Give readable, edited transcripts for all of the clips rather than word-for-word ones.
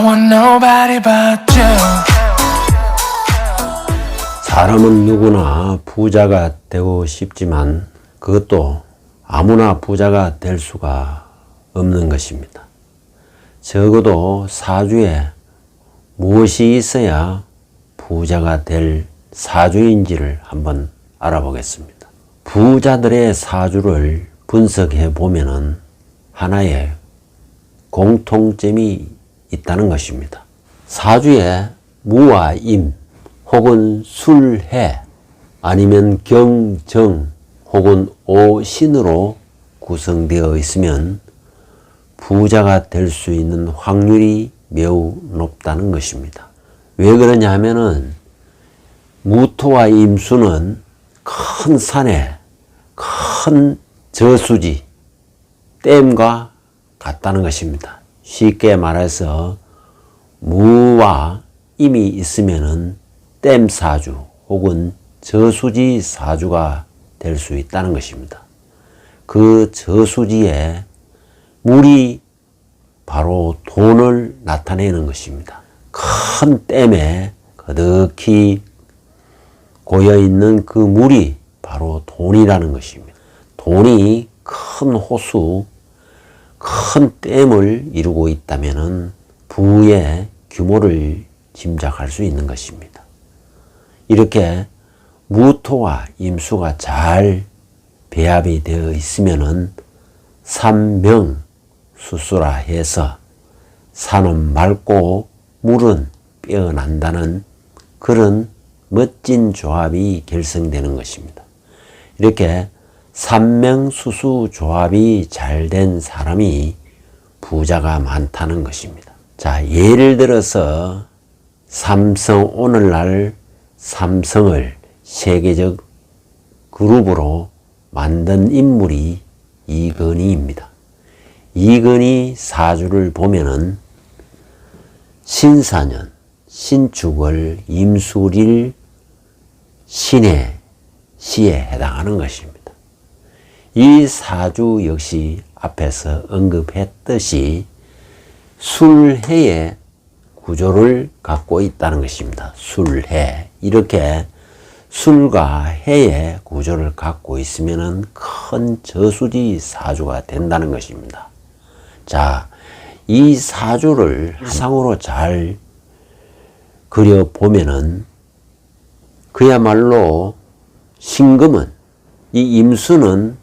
want nobody but you. 사람은 누구나 부자가 되고 싶지만 그것도 아무나 부자가 될 수가 없는 것입니다. 적어도 사주에 무엇이 있어야 부자가 될 사주인지를 한번 알아보겠습니다. 부자들의 사주를 분석해 보면은 하나의 공통점이 있다는 것입니다. 사주에 무와 임 혹은 술해 아니면 경정 혹은 오신으로 구성되어 있으면 부자가 될 수 있는 확률이 매우 높다는 것입니다. 왜 그러냐 하면은 무토와 임수는 큰 산에 큰 저수지, 댐과 같다는 것입니다. 쉽게 말해서 무와 임이 있으면은 댐 사주 혹은 저수지 사주가 될 수 있다는 것입니다. 그 저수지에 물이 바로 돈을 나타내는 것입니다. 큰 댐에 거득히 고여있는 그 물이 바로 돈이라는 것입니다. 돈이 큰 호수, 큰 댐을 이루고 있다면 부의 규모를 짐작할 수 있는 것입니다. 이렇게 무토와 임수가 잘 배합이 되어 있으면 삼명수수라 해서 산은 맑고 물은 빼어난다는 그런 멋진 조합이 결성되는 것입니다. 이렇게 삼명수수 조합이 잘 된 사람이 부자가 많다는 것입니다. 자, 예를 들어서 삼성, 오늘날 삼성을 세계적 그룹으로 만든 인물이 이건희입니다. 이건희 사주를 보면은 신사년, 신축월, 임술일, 신해, 시에 해당하는 것입니다. 이 사주 역시 앞에서 언급했듯이 술해의 구조를 갖고 있다는 것입니다. 술해. 이렇게 술과 해의 구조를 갖고 있으면 큰 저수지 사주가 된다는 것입니다. 자, 이 사주를 화상으로 잘 그려보면은 그야말로 신금은, 이 임수는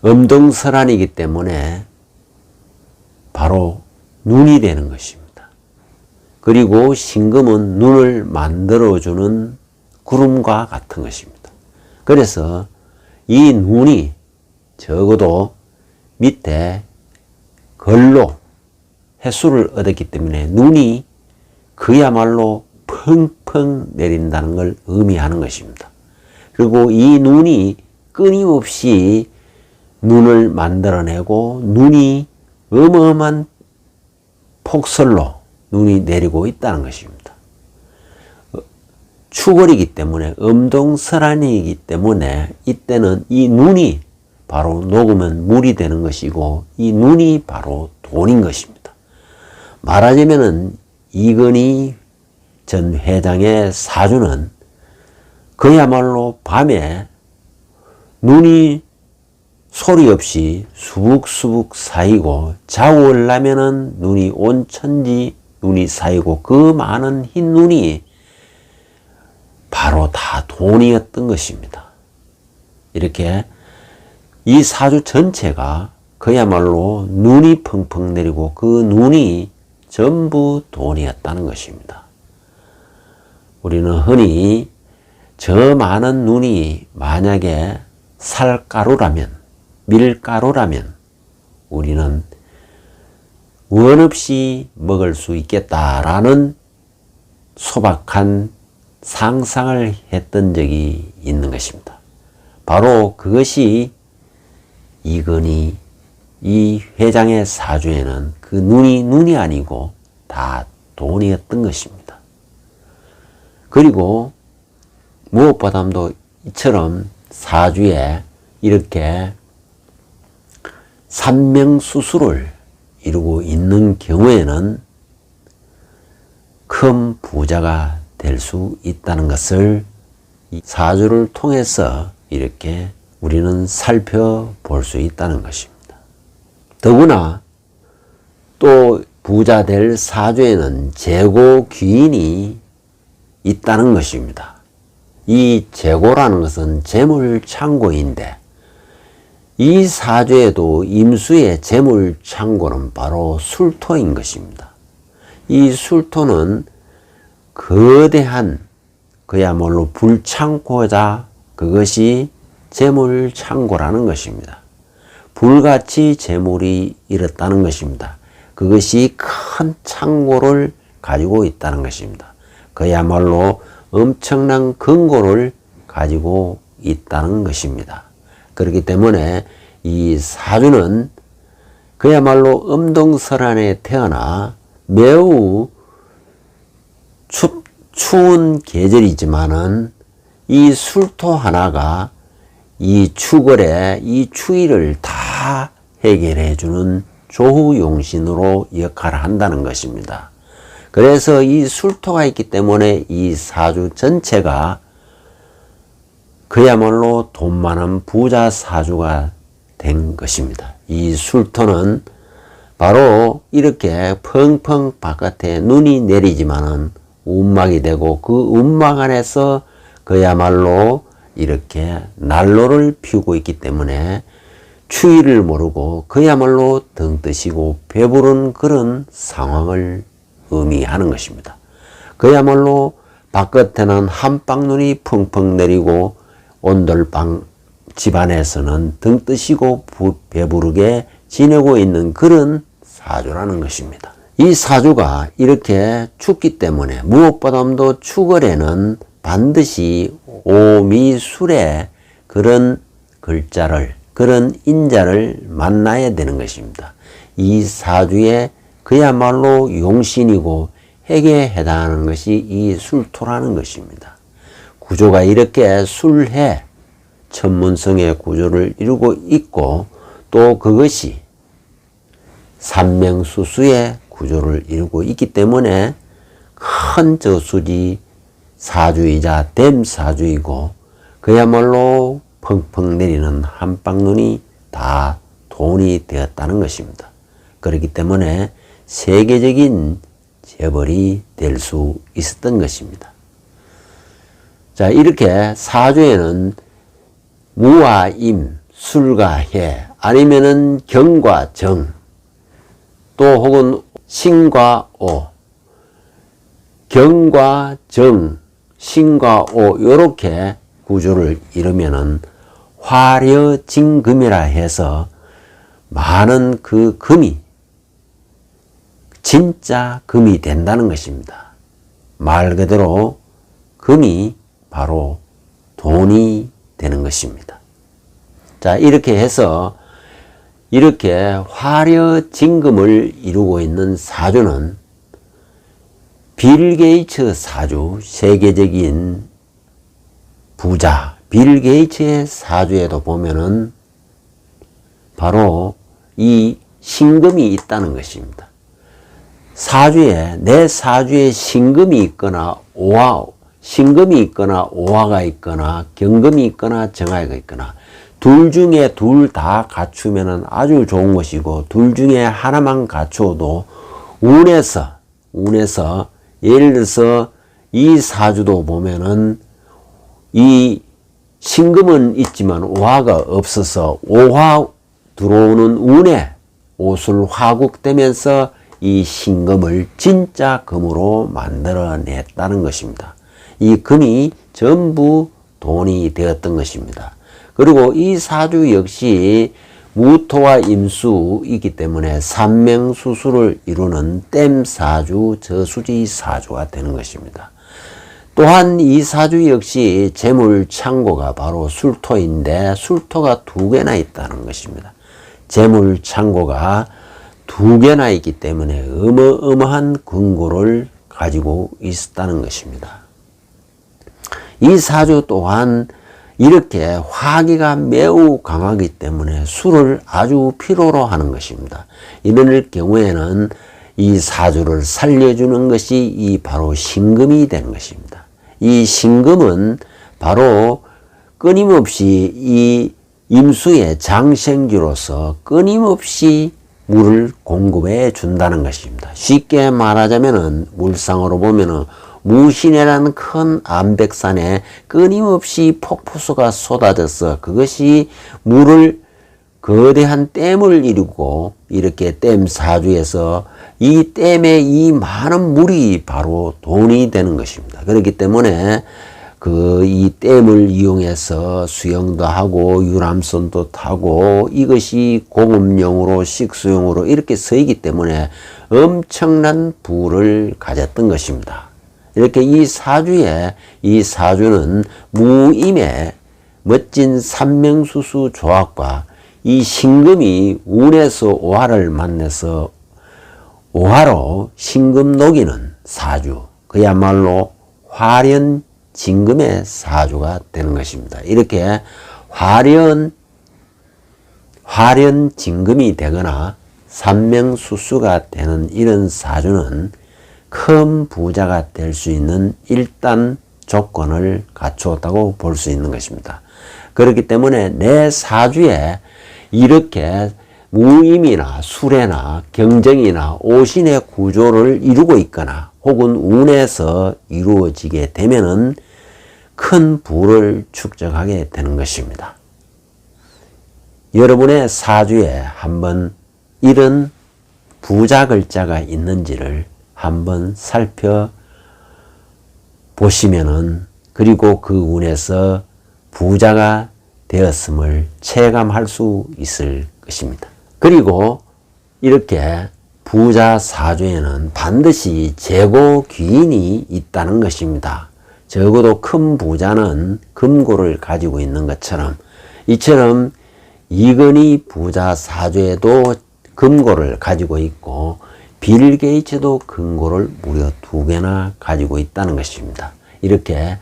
음동설한이기 때문에 바로 눈이 되는 것입니다. 그리고 신금은 눈을 만들어주는 구름과 같은 것입니다. 그래서 이 눈이 적어도 밑에 걸로 해수를 얻었기 때문에 눈이 그야말로 펑펑 내린다는 걸 의미하는 것입니다. 그리고 이 눈이 끊임없이 눈을 만들어내고 눈이 어마어마한 폭설로 눈이 내리고 있다는 것입니다. 축월이기 때문에 음동설한이기 때문에 이때는 이 눈이 바로 녹으면 물이 되는 것이고 이 눈이 바로 돈인 것입니다. 말하자면은 이건희 전 회장의 사주는 그야말로 밤에 눈이 소리 없이 수북수북 쌓이고 자고 오려면은 눈이 온천지 눈이 쌓이고 그 많은 흰 눈이 바로 다 돈이었던 것입니다. 이렇게 이 사주 전체가 그야말로 눈이 펑펑 내리고 그 눈이 전부 돈이었다는 것입니다. 우리는 흔히 저 많은 눈이 만약에 쌀가루라면, 밀가루라면 우리는 원 없이 먹을 수 있겠다라는 소박한 상상을 했던 적이 있는 것입니다. 바로 그것이 이건희 이 회장의 사주에는 그 눈이 아니고 다 돈이었던 것입니다. 그리고 무엇보다도 이처럼 사주에 이렇게 삼명수수를 이루고 있는 경우에는 큰 부자가 될 수 있다는 것을 이 사주를 통해서 이렇게 우리는 살펴볼 수 있다는 것입니다. 더구나 또 부자 될 사주에는 재고 귀인이 있다는 것입니다. 이 재고라는 것은 재물 창고인데 이 사주에도 임수의 재물 창고는 바로 술토인 것입니다. 이 술토는 거대한 그야말로 불창고자 그것이 재물 창고라는 것입니다. 불같이 재물이 일었다는 것입니다. 그것이 큰 창고를 가지고 있다는 것입니다. 그야말로 엄청난 금고를 가지고 있다는 것입니다. 그렇기 때문에 이 사주는 그야말로 음동설안에 태어나 매우 추운 계절이지만은 이 술토 하나가 이 추걸의 이 추위를 다 해결해 주는 조후용신으로 역할을 한다는 것입니다. 그래서 이 술토가 있기 때문에 이 사주 전체가 그야말로 돈 많은 부자 사주가 된 것입니다. 이 술토는 바로 이렇게 펑펑 바깥에 눈이 내리지만은 운막이 되고 그 운막 안에서 그야말로 이렇게 난로를 피우고 있기 때문에 추위를 모르고 그야말로 등 뜨시고 배부른 그런 상황을 의미하는 것입니다. 그야말로 바깥에는 한방눈이 펑펑 내리고 온돌방 집안에서는 등 뜨시고 배부르게 지내고 있는 그런 사주라는 것입니다. 이 사주가 이렇게 춥기 때문에 무엇보다도 추걸에는 반드시 오미술의 그런 글자를 그런 인자를 만나야 되는 것입니다. 이 사주에 그야말로 용신이고 핵에 해당하는 것이 이 술토라는 것입니다. 구조가 이렇게 술해 천문성의 구조를 이루고 있고 또 그것이 산명수수의 구조를 이루고 있기 때문에 큰 저수지 사주이자 댐사주이고 그야말로 펑펑 내리는 한방눈이 다 돈이 되었다는 것입니다. 그렇기 때문에 세계적인 재벌이 될 수 있었던 것입니다. 자, 이렇게 사주에는 무와 임, 술과 해, 아니면은 경과 정, 또 혹은 신과 오, 경과 정, 신과 오, 요렇게 구조를 이루면은 화려진금이라 해서 많은 그 금이 진짜 금이 된다는 것입니다. 말 그대로 금이 바로 돈이 되는 것입니다. 자, 이렇게 해서 이렇게 화려진금을 이루고 있는 사주는 빌 게이츠 사주, 세계적인 부자 빌 게이츠의 사주에도 보면은 바로 이 신금이 있다는 것입니다. 사주에, 내 사주에 신금이 있거나 신금이 있거나 오화가 있거나 경금이 있거나 정화가 있거나 둘 중에 둘 다 갖추면은 아주 좋은 것이고 둘 중에 하나만 갖추어도 운에서 예를 들어서 이 사주도 보면은 이 신금은 있지만 오화가 없어서 오화 들어오는 운에 오술 화국되면서 이 신금을 진짜 금으로 만들어냈다는 것입니다. 이 금이 전부 돈이 되었던 것입니다. 그리고 이 사주 역시 무토와 임수이기 때문에 산명수수를 이루는 댐사주, 저수지 사주가 되는 것입니다. 또한 이 사주 역시 재물창고가 바로 술토인데 술토가 두 개나 있다는 것입니다. 재물창고가 두 개나 있기 때문에 어마어마한 금고를 가지고 있었다는 것입니다. 이 사주 또한 이렇게 화기가 매우 강하기 때문에 술을 아주 필요로 하는 것입니다. 이럴 경우에는 이 사주를 살려주는 것이 이 바로 신금이 되는 것입니다. 이 신금은 바로 끊임없이 이 임수의 장생지로서 끊임없이 물을 공급해 준다는 것입니다. 쉽게 말하자면은 물상으로 보면은 무신해라는 큰 암백산에 끊임없이 폭포수가 쏟아져서 그것이 물을 거대한 댐을 이루고 이렇게 댐 사주에서 이 댐에 이 많은 물이 바로 돈이 되는 것입니다. 그렇기 때문에 이 댐을 이용해서 수영도 하고 유람선도 타고 이것이 공업용으로 식수용으로 이렇게 쓰이기 때문에 엄청난 부를 가졌던 것입니다. 이렇게 이 사주는 무임의 멋진 삼명수수 조합과 이 신금이 운에서 오화를 만나서 오화로 신금 녹이는 사주, 그야말로 화련 진금의 사주가 되는 것입니다. 이렇게 화련 진금이 되거나 삼명수수가 되는 이런 사주는 큰 부자가 될 수 있는 일단 조건을 갖추었다고 볼 수 있는 것입니다. 그렇기 때문에 내 사주에 이렇게 무임이나 수레나 경쟁이나 오신의 구조를 이루고 있거나 혹은 운에서 이루어지게 되면은 큰 부를 축적하게 되는 것입니다. 여러분의 사주에 한번 이런 부자 글자가 있는지를 한번 살펴보시면은 그리고 그 운에서 부자가 되었음을 체감할 수 있을 것입니다. 그리고 이렇게 부자 사주에는 반드시 재고 귀인이 있다는 것입니다. 적어도 큰 부자는 금고를 가지고 있는 것처럼 이처럼 이건희 부자 사주에도 금고를 가지고 있고 빌 게이츠도 금고를 무려 2개나 가지고 있다는 것입니다. 이렇게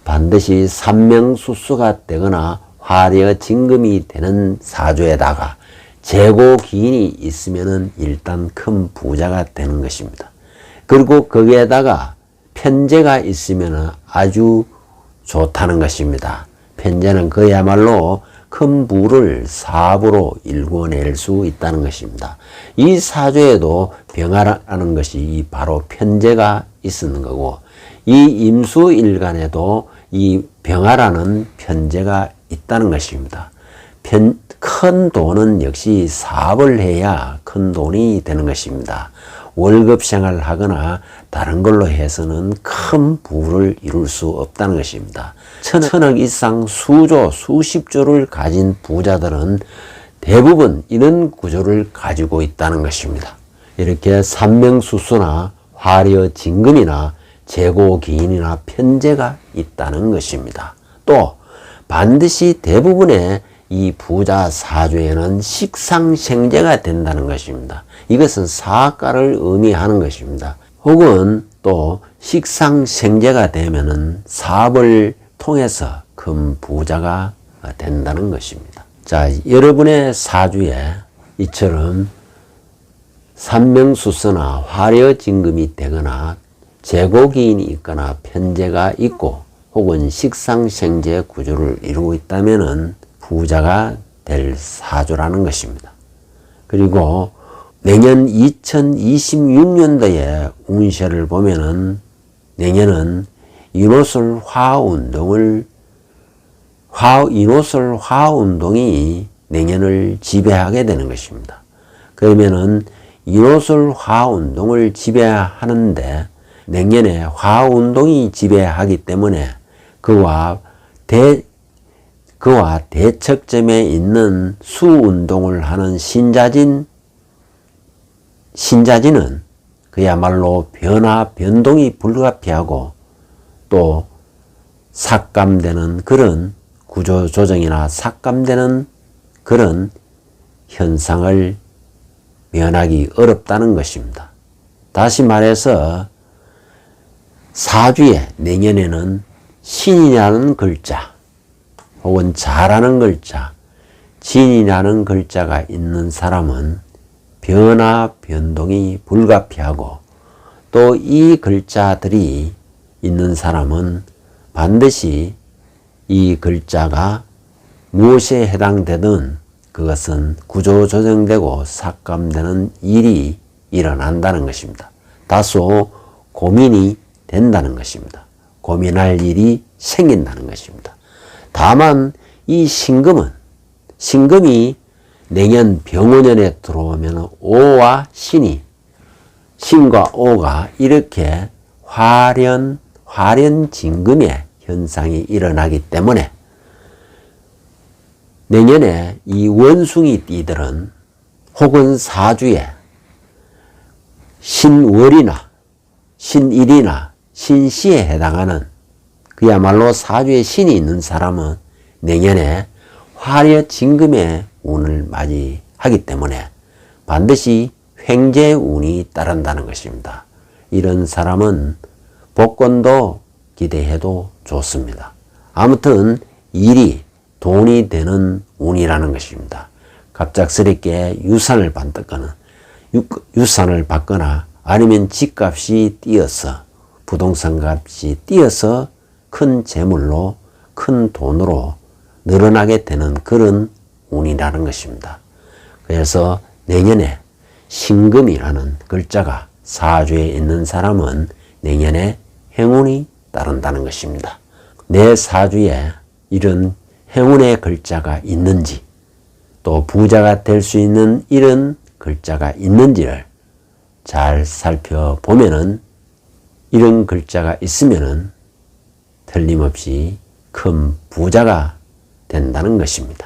반드시 삼명수수가 되거나 화려 진금이 되는 사주에다가 재고 기인이 있으면은 일단 큰 부자가 되는 것입니다. 그리고 거기에다가 편재가 있으면 아주 좋다는 것입니다. 편재는 그야말로 큰 부를 사부로 일궈낼 수 있다는 것입니다. 이 사주에도 병화라는 것이 바로 편재가 있는 거고 이 임수일간에도 이 병화라는 편재가 있다는 것입니다. 큰 돈은 역시 사업을 해야 큰 돈이 되는 것입니다. 월급 생활을 하거나 다른 걸로 해서는 큰 부를 이룰 수 없다는 것입니다. 천억 이상 수조, 수십조를 가진 부자들은 대부분 이런 구조를 가지고 있다는 것입니다. 이렇게 삼명수수나 화려 진금이나 재고기인이나 편재가 있다는 것입니다. 또 반드시 대부분의 이 부자 사주에는 식상생재가 된다는 것입니다. 이것은 사학가를 의미하는 것입니다. 혹은 또 식상생재가 되면은 사업을 통해서 큰 부자가 된다는 것입니다. 자, 여러분의 사주에 이처럼 삼명수수나 화려진금이 되거나 재고기인이 있거나 편재가 있고 혹은 식상생재 구조를 이루고 있다면은 부자가 될 사주라는 것입니다. 그리고 내년 2026년도에 운세를 보면은 내년은 인호술 화운동이 내년을 지배하게 되는 것입니다. 그러면은 인호술 화운동을 지배하는데 내년에 화운동이 지배하기 때문에 그와 대척점에 있는 수운동을 하는 신자진은 그야말로 변동이 불가피하고 또 삭감되는 그런 구조조정이나 삭감되는 그런 현상을 면하기 어렵다는 것입니다. 다시 말해서 사주에 내년에는 신이라는 글자 혹은 잘하는 글자, 진이라는 글자가 있는 사람은 변화, 변동이 불가피하고 또 이 글자들이 있는 사람은 반드시 이 글자가 무엇에 해당되든 그것은 구조조정되고 삭감되는 일이 일어난다는 것입니다. 다소 고민이 된다는 것입니다. 고민할 일이 생긴다는 것입니다. 다만 이 신금이 내년 병오년에 들어오면 오와 신과 오가 이렇게 화련진금의 현상이 일어나기 때문에 내년에 이 원숭이 띠들은 혹은 사주에 신월이나 신일이나 신시에 해당하는 그야말로 사주에 신이 있는 사람은 내년에 화려진금의 운을 맞이하기 때문에 반드시 횡재운이 따른다는 것입니다. 이런 사람은 복권도 기대해도 좋습니다. 아무튼 일이 돈이 되는 운이라는 것입니다. 갑작스럽게 유산을 받거나 아니면 집값이 뛰어서 부동산 값이 뛰어서 큰 재물로 큰 돈으로 늘어나게 되는 그런 운이라는 것입니다. 그래서 내년에 신금이라는 글자가 사주에 있는 사람은 내년에 행운이 따른다는 것입니다. 내 사주에 이런 행운의 글자가 있는지 또 부자가 될 수 있는 이런 글자가 있는지를 잘 살펴보면은 이런 글자가 있으면은 틀림없이 큰 부자가 된다는 것입니다.